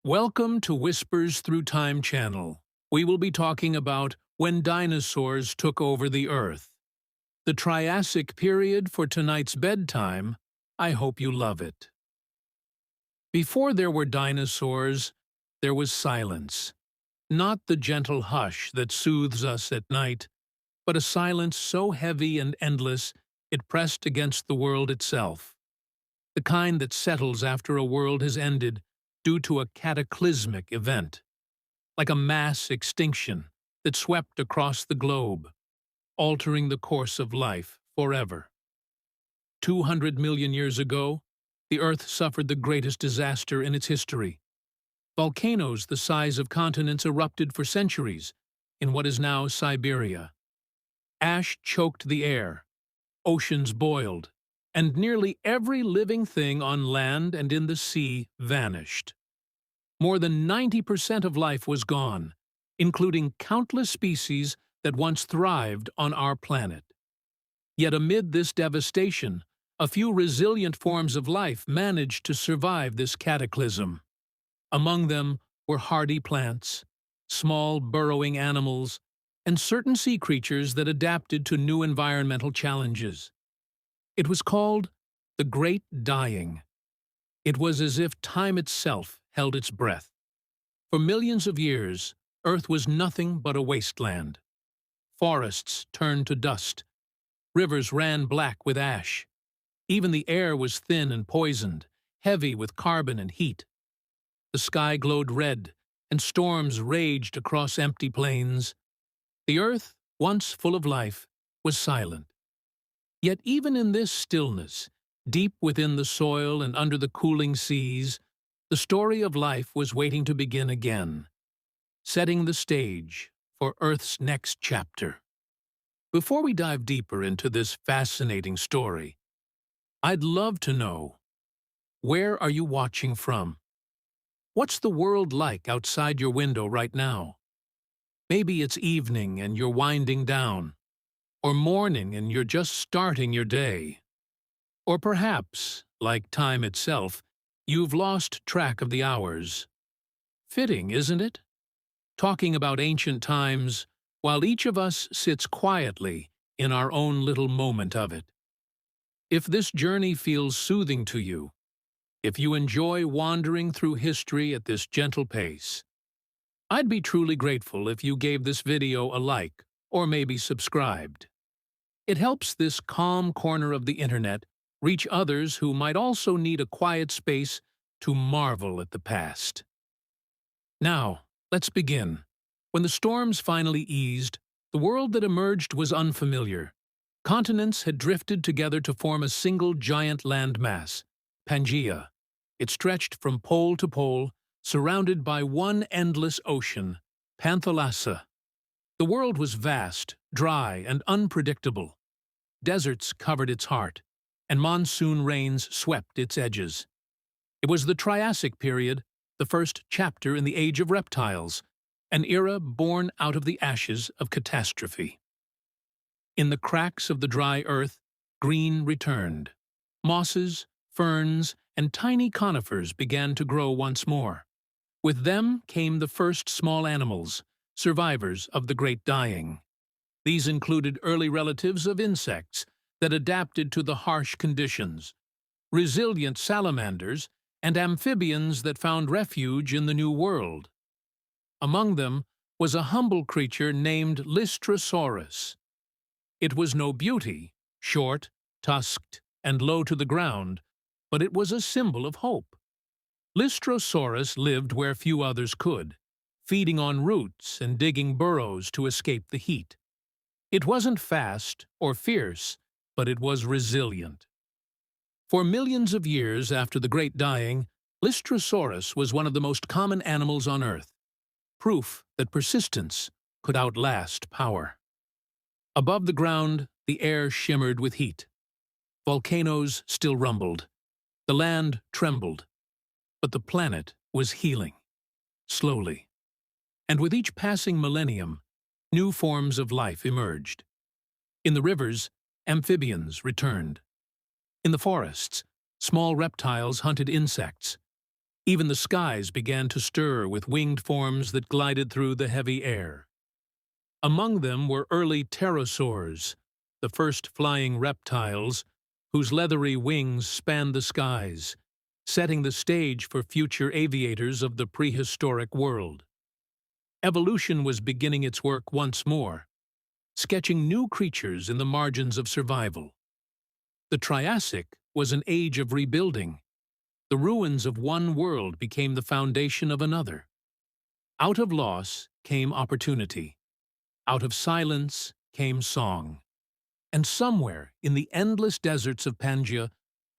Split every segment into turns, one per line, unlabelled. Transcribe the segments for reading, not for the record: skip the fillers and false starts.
Welcome to Whispers Through Time channel. We will be talking about when dinosaurs took over the Earth. The Triassic Period for tonight's bedtime. I hope you love it. Before there were dinosaurs, there was silence. Not the gentle hush that soothes us at night, but a silence so heavy and endless it pressed against the world itself. The kind that settles after a world has ended due to a cataclysmic event, like a mass extinction that swept across the globe, altering the course of life forever. 200 million years ago, the Earth suffered the greatest disaster in its history. Volcanoes the size of continents erupted for centuries in what is now Siberia. Ash choked the air, oceans boiled, and nearly every living thing on land and in the sea vanished. More than 90% of life was gone, including countless species that once thrived on our planet. Yet amid this devastation, a few resilient forms of life managed to survive this cataclysm. Among them were hardy plants, small burrowing animals, and certain sea creatures that adapted to new environmental challenges. It was called the Great Dying. It was as if time itself held its breath. For millions of years, Earth was nothing but a wasteland. Forests turned to dust. Rivers ran black with ash. Even the air was thin and poisoned, heavy with carbon and heat. The sky glowed red, and storms raged across empty plains. The Earth, once full of life, was silent. Yet even in this stillness, deep within the soil and under the cooling seas, the story of life was waiting to begin again, setting the stage for Earth's next chapter. Before we dive deeper into this fascinating story, I'd love to know, where are you watching from? What's the world like outside your window right now? Maybe it's evening and you're winding down, or morning and you're just starting your day. Or perhaps, like time itself, you've lost track of the hours. Fitting, isn't it? Talking about ancient times, while each of us sits quietly in our own little moment of it. If this journey feels soothing to you, if you enjoy wandering through history at this gentle pace, I'd be truly grateful if you gave this video a like or maybe subscribed. It helps this calm corner of the internet reach others who might also need a quiet space to marvel at the past. Now, let's begin. When the storms finally eased, the world that emerged was unfamiliar. Continents had drifted together to form a single giant landmass, Pangaea. It stretched from pole to pole, surrounded by one endless ocean, Panthalassa. The world was vast, dry, and unpredictable. Deserts covered its heart, and monsoon rains swept its edges. It was the Triassic Period, the first chapter in the age of reptiles, an era born out of the ashes of catastrophe. In the cracks of the dry earth, green returned. Mosses, ferns, and tiny conifers began to grow once more. With them came the first small animals, survivors of the Great Dying. These included early relatives of insects that adapted to the harsh conditions, resilient salamanders, and amphibians that found refuge in the New World. Among them was a humble creature named Lystrosaurus. It was no beauty, short, tusked, and low to the ground, but it was a symbol of hope. Lystrosaurus lived where few others could, feeding on roots and digging burrows to escape the heat. It wasn't fast or fierce, but it was resilient. For millions of years after the Great Dying, Lystrosaurus was one of the most common animals on Earth, proof that persistence could outlast power. Above the ground, the air shimmered with heat. Volcanoes still rumbled. The land trembled. But the planet was healing, slowly. And with each passing millennium, new forms of life emerged. In the rivers, amphibians returned. In the forests, small reptiles hunted insects. Even the skies began to stir with winged forms that glided through the heavy air. Among them were early pterosaurs, the first flying reptiles, whose leathery wings spanned the skies, setting the stage for future aviators of the prehistoric world. Evolution was beginning its work once more, sketching new creatures in the margins of survival. The Triassic was an age of rebuilding. The ruins of one world became the foundation of another. Out of loss came opportunity. Out of silence came song. And somewhere in the endless deserts of Pangaea,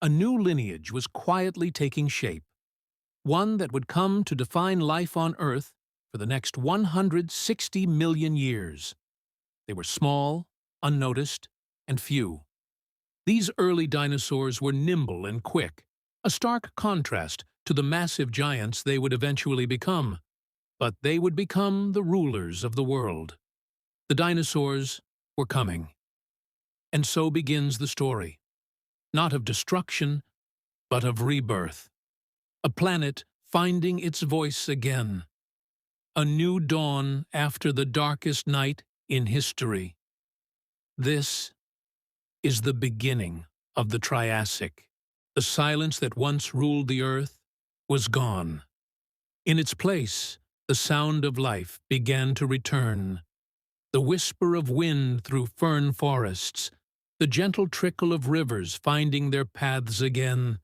a new lineage was quietly taking shape, one that would come to define life on Earth for the next 160 million years. They were small, unnoticed, and few. These early dinosaurs were nimble and quick, a stark contrast to the massive giants they would eventually become. But they would become the rulers of the world. The dinosaurs were coming. And so begins the story, not of destruction, but of rebirth. A planet finding its voice again. A new dawn after the darkest night in history. This is the beginning of the Triassic. The silence that once ruled the earth was gone. In its place, the sound of life began to return. The whisper of wind through fern forests, the gentle trickle of rivers finding their paths again,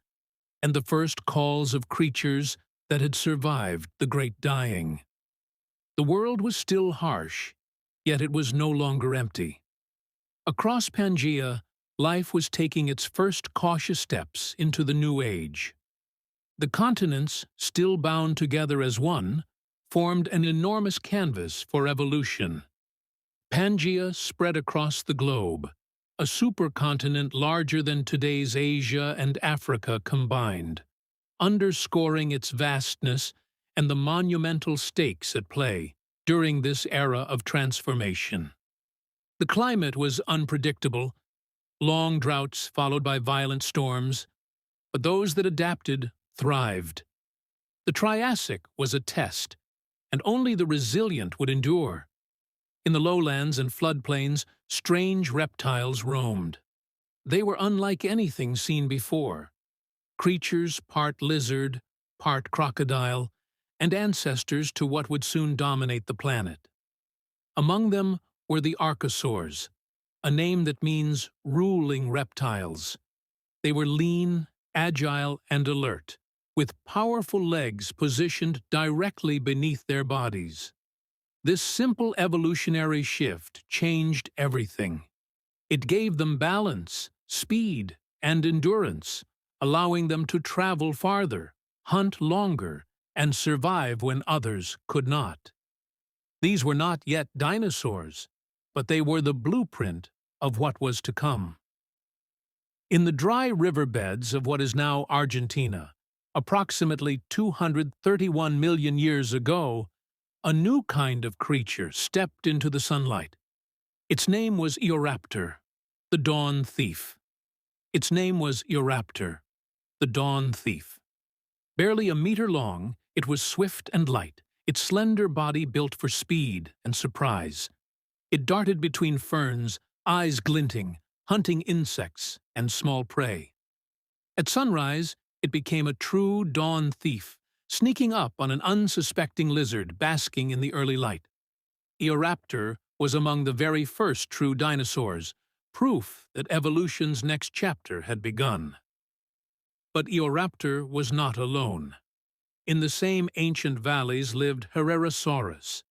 and the first calls of creatures that had survived the great dying. The world was still harsh, yet it was no longer empty. Across Pangaea, life was taking its first cautious steps into the new age. The continents, still bound together as one, formed an enormous canvas for evolution. Pangaea spread across the globe, a supercontinent larger than today's Asia and Africa combined, underscoring its vastness and the monumental stakes at play during this era of transformation. The climate was unpredictable, long droughts followed by violent storms, but those that adapted thrived. The Triassic was a test, and only the resilient would endure. In the lowlands and floodplains, strange reptiles roamed. They were unlike anything seen before. Creatures part lizard, part crocodile, and ancestors to what would soon dominate the planet. Among them were the archosaurs, a name that means ruling reptiles. They were lean, agile, and alert, with powerful legs positioned directly beneath their bodies. This simple evolutionary shift changed everything. It gave them balance, speed, and endurance, allowing them to travel farther, hunt longer, and survive when others could not. These were not yet dinosaurs, but they were the blueprint of what was to come. In the dry riverbeds of what is now Argentina, approximately 231 million years ago, a new kind of creature stepped into the sunlight. Its name was Eoraptor, the dawn thief. Its name was Eoraptor, the dawn thief. Barely a meter long, it was swift and light, its slender body built for speed and surprise. It darted between ferns, eyes glinting, hunting insects and small prey. At sunrise, it became a true dawn thief, sneaking up on an unsuspecting lizard basking in the early light. Eoraptor was among the very first true dinosaurs, proof that evolution's next chapter had begun. But Eoraptor was not alone. In the same ancient valleys lived Herrerasaurus,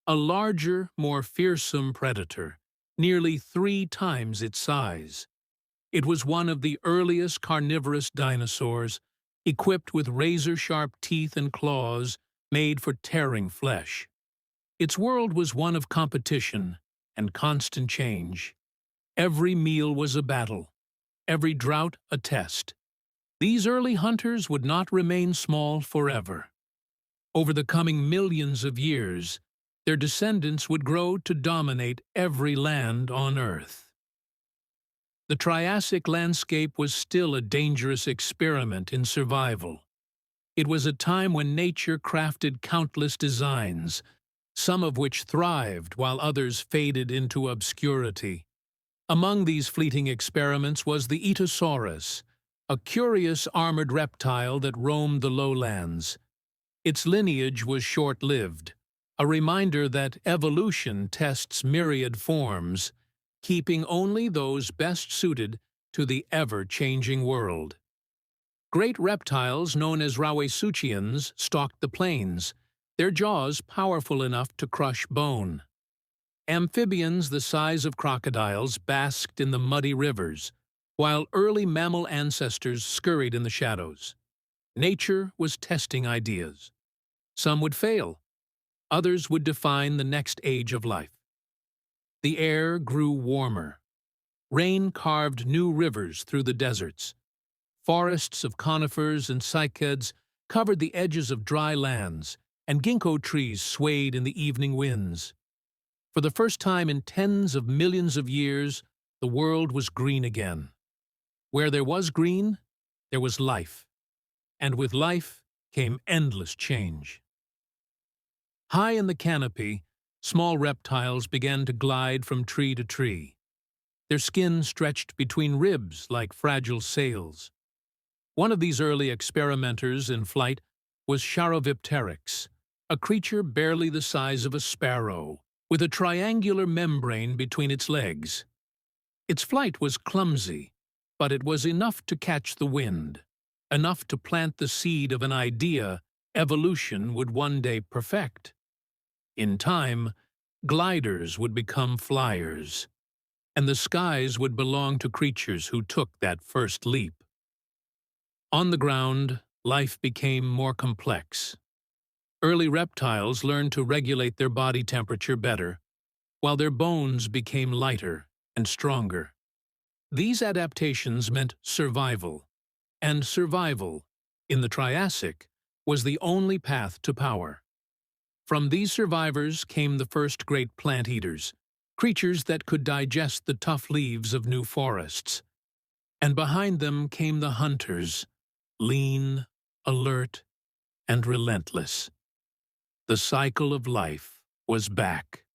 a larger, more fearsome predator, nearly 3 times its size. It was one of the earliest carnivorous dinosaurs, equipped with razor-sharp teeth and claws made for tearing flesh. Its world was one of competition and constant change. Every meal was a battle, every drought a test. These early hunters would not remain small forever. Over the coming millions of years, their descendants would grow to dominate every land on Earth. The Triassic landscape was still a dangerous experiment in survival. It was a time when nature crafted countless designs, some of which thrived while others faded into obscurity. Among these fleeting experiments was the Etosaurus, a curious armored reptile that roamed the lowlands. Its lineage was short-lived, a reminder that evolution tests myriad forms, keeping only those best suited to the ever-changing world. Great reptiles known as Rawasuchians stalked the plains, their jaws powerful enough to crush bone. Amphibians the size of crocodiles basked in the muddy rivers, while early mammal ancestors scurried in the shadows. Nature was testing ideas. Some would fail, others would define the next age of life. The air grew warmer. Rain carved new rivers through the deserts. Forests of conifers and cycads covered the edges of dry lands, and ginkgo trees swayed in the evening winds. For the first time in tens of millions of years, the world was green again. Where there was green, there was life, and with life came endless change. High in the canopy, small reptiles began to glide from tree to tree. Their skin stretched between ribs like fragile sails. One of these early experimenters in flight was Charovipteryx, a creature barely the size of a sparrow, with a triangular membrane between its legs. Its flight was clumsy, but it was enough to catch the wind, enough to plant the seed of an idea evolution would one day perfect. In time, gliders would become flyers, and the skies would belong to creatures who took that first leap. On the ground, life became more complex. Early reptiles learned to regulate their body temperature better, while their bones became lighter and stronger. These adaptations meant survival, and survival, in the Triassic, was the only path to power. From these survivors came the first great plant eaters, creatures that could digest the tough leaves of new forests. And behind them came the hunters, lean, alert, and relentless. The cycle of life was back.